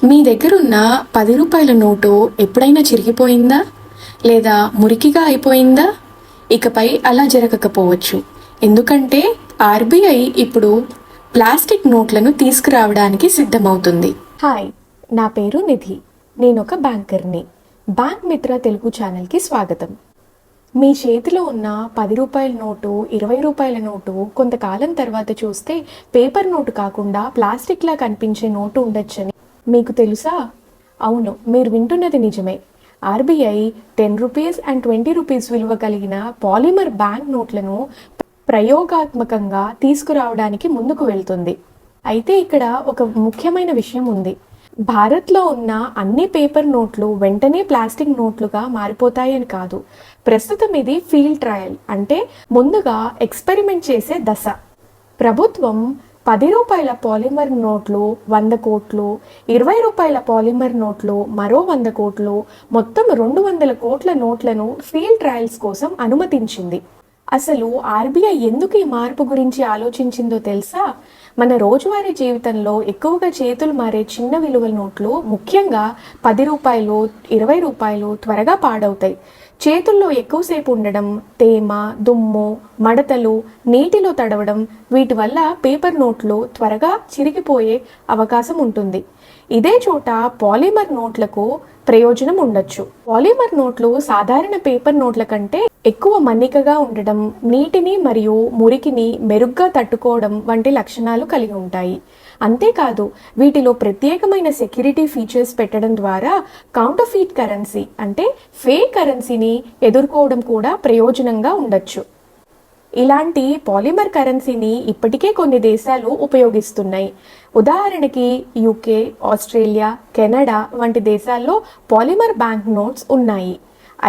మీ దగ్గరున్న 10 రూపాయల నోటు ఎప్పుడైనా చిరిగిపోయిందా? లేదా మురికిగా అయిపోయిందా? ఇకపై అలా జరగకపోవచ్చు. ఎందుకంటే ఆర్బీఐ ఇప్పుడు ప్లాస్టిక్ నోట్లను తీసుకురావడానికి సిద్ధమవుతుంది. హాయ్, నా పేరు నిధి. నేనొక బ్యాంకర్ని. బ్యాంక్ మిత్ర తెలుగు ఛానల్కి స్వాగతం. మీ చేతిలో ఉన్న 10 రూపాయల నోటు, 20 రూపాయల నోటు కొంతకాలం తర్వాత చూస్తే పేపర్ నోటు కాకుండా ప్లాస్టిక్లా కనిపించే నోటు ఉండొచ్చని మీకు తెలుసా? అవును, మీరు వింటున్నది నిజమే. ఆర్బీఐ 10 రూపీస్ అండ్ 20 రూపీస్ విలువ కలిగిన పాలిమర్ బ్యాంక్ నోట్లను ప్రయోగాత్మకంగా తీసుకురావడానికి ముందుకు వెళ్తుంది. అయితే ఇక్కడ ఒక ముఖ్యమైన విషయం ఉంది. భారత్లో ఉన్న అన్ని పేపర్ నోట్లు వెంటనే ప్లాస్టిక్ నోట్లుగా మారిపోతాయని కాదు. ప్రస్తుతం ఇది ఫీల్డ్ ట్రయల్, అంటే ముందుగా ఎక్స్పెరిమెంట్ చేసే దశ. ప్రభుత్వం 10 రూపాయల పాలిమర్ నోట్లు 100 కోట్లు, 20 రూపాయల పాలిమర్ నోట్లు మరో 100 కోట్లు, మొత్తం 200 కోట్ల నోట్లను ఫీల్డ్ ట్రయల్స్ కోసం అనుమతించింది. అసలు ఆర్బీఐ ఎందుకు ఈ మార్పు గురించి ఆలోచించిందో తెలుసా? మన రోజువారీ జీవితంలో ఎక్కువగా చేతులు మారే చిన్న విలువల నోట్లు, ముఖ్యంగా 10 రూపాయలు, 20 రూపాయలు త్వరగా పాడవుతాయి. చేతుల్లో ఎక్కువసేపు ఉండడం, తేమ, దుమ్ము, మడతలు, నీటిలో తడవడం, వీటి వల్ల పేపర్ నోట్లు త్వరగా చిరిగిపోయే అవకాశం ఉంటుంది. ఇదే చోట పాలిమర్ నోట్లకు ప్రయోజనం ఉండొచ్చు. పాలిమర్ నోట్లు సాధారణ పేపర్ నోట్ల కంటే ఎక్కువ మన్నికగా ఉండడం, నీటిని మరియు మురికిని మెరుగ్గా తట్టుకోవడం వంటి లక్షణాలు కలిగి ఉంటాయి. అంతేకాదు, వీటిలో ప్రత్యేకమైన సెక్యూరిటీ ఫీచర్స్ పెట్టడం ద్వారా కౌంటర్ఫీట్ కరెన్సీ, అంటే ఫేక్ కరెన్సీని ఎదుర్కోవడం కూడా ప్రయోజనంగా ఉండొచ్చు. ఇలాంటి పాలిమర్ కరెన్సీని ఇప్పటికే కొన్ని దేశాలు ఉపయోగిస్తున్నాయి. ఉదాహరణకి యూకే, ఆస్ట్రేలియా, కెనడా వంటి దేశాల్లో పాలిమర్ బ్యాంక్ నోట్స్ ఉన్నాయి.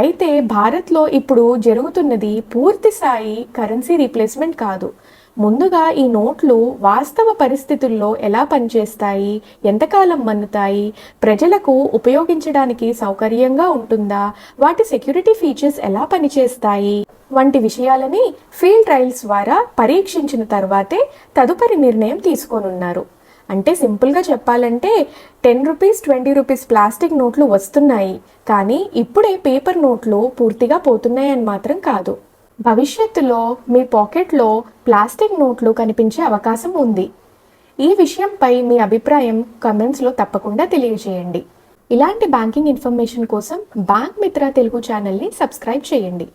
అయితే భారత్లో ఇప్పుడు జరుగుతున్నది పూర్తి స్థాయి కరెన్సీ రీప్లేస్మెంట్ కాదు. ముందుగా ఈ నోట్లు వాస్తవ పరిస్థితుల్లో ఎలా పనిచేస్తాయి, ఎంతకాలం మన్నుతాయి, ప్రజలకు ఉపయోగించడానికి సౌకర్యంగా ఉంటుందా, వాటి సెక్యూరిటీ ఫీచర్స్ ఎలా పనిచేస్తాయి వంటి విషయాలని ఫీల్డ్ ట్రయల్స్ ద్వారా పరీక్షించిన తర్వాతే తదుపరి నిర్ణయం తీసుకోనున్నారు. అంటే సింపుల్గా చెప్పాలంటే 10 రూపీస్, 20 రూపీస్ ప్లాస్టిక్ నోట్లు వస్తున్నాయి, కానీ ఇప్పుడే పేపర్ నోట్లు పూర్తిగా పోతున్నాయని మాత్రం కాదు. భవిష్యత్తులో మీ పాకెట్లో ప్లాస్టిక్ నోట్లు కనిపించే అవకాశం ఉంది. ఈ విషయంపై మీ అభిప్రాయం కమెంట్స్లో తప్పకుండా తెలియజేయండి. ఇలాంటి బ్యాంకింగ్ ఇన్ఫర్మేషన్ కోసం బ్యాంక్ మిత్ర తెలుగు ఛానల్ని సబ్స్క్రైబ్ చేయండి.